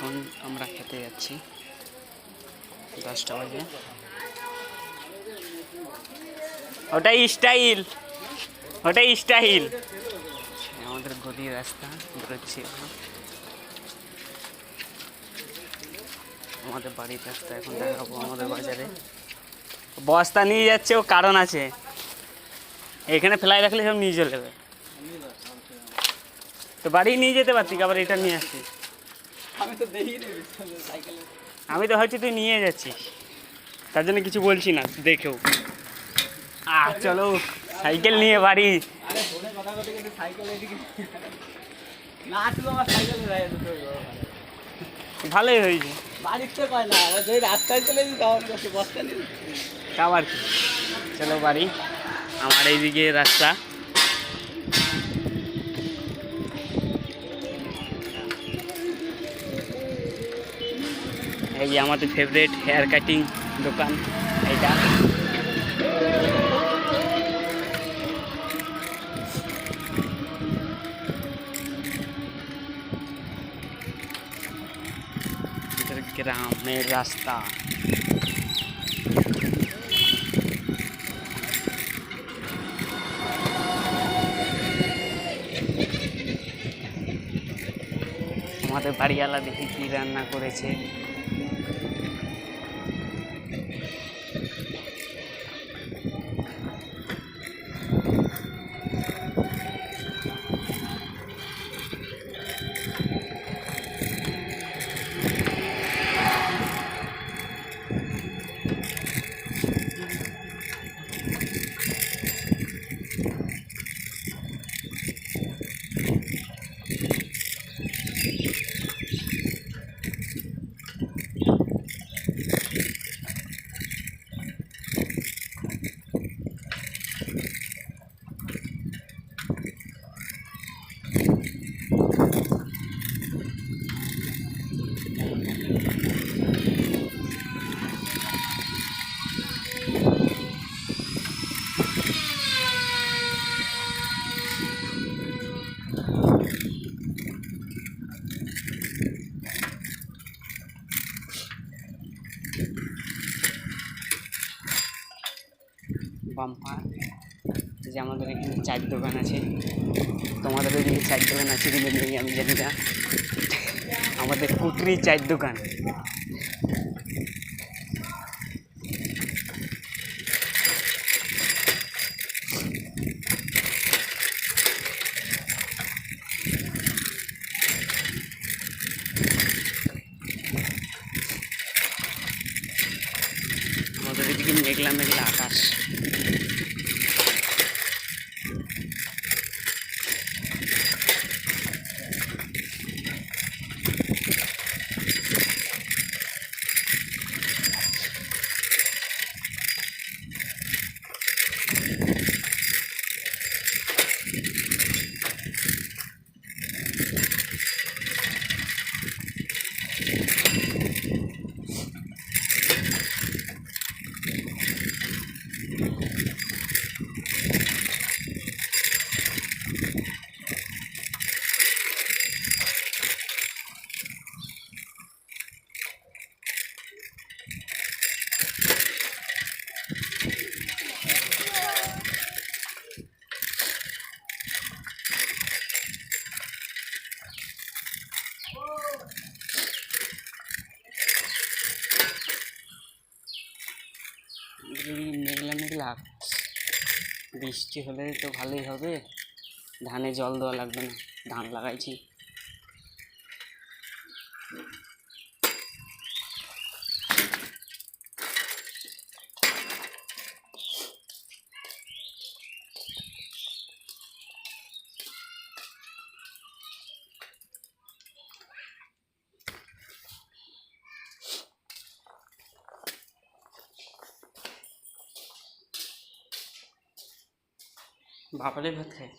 এখন আমরা খেতে যাচ্ছি 10টা বাজে। ওটাই স্টাইল, ওটাই স্টাইল। আমাদের গদির রাস্তা বেরোচ্ছি এখন, আমাদের বাড়ির রাস্তা এখন দেখাবো। আমাদের বাজারে বস্তা নিয়ে যাচ্ছে, ও কারণ আছে, এখানে ফেলাই রাখলে সব নিয়ে চলে যাবে। তো বাড়ি নিয়ে যেতে পারতি, আবার এটা নিয়ে আসছিস। আমি তো হয়তো তুই নিয়ে যাচ্ছিস, তার জন্য কিছু বলছি না, দেখেও। চলো সাইকেল নিয়ে বাড়ি। ভালোই হয়েছে, আবার কি। চলো বাড়ি, আমার এইদিকে রাস্তা। এই যে আমাদের ফেভারিট হেয়ার কাটিং দোকান এইটা। গ্রামের রাস্তা। আমাদের বাড়িওয়ালা দেখি কি রান্না করেছে। বাম্পার যে আমাদের এখানে চায়ের দোকান আছে, তোমাদের ওইদিকে চায়ের দোকান আছে কিন্তু নেই আমি জানি না। আমাদের কুটরি চায়ের দোকান। আমাদের এদিকে মেঘলা মেঘলা আকাশ। মেঘলা মেঘলা আকাশ, বৃষ্টি হলে তো ভালোই হবে, ধানে জল দেওয়া লাগবে না, ধান লাগাইছি। বাপালে ভাত খায়।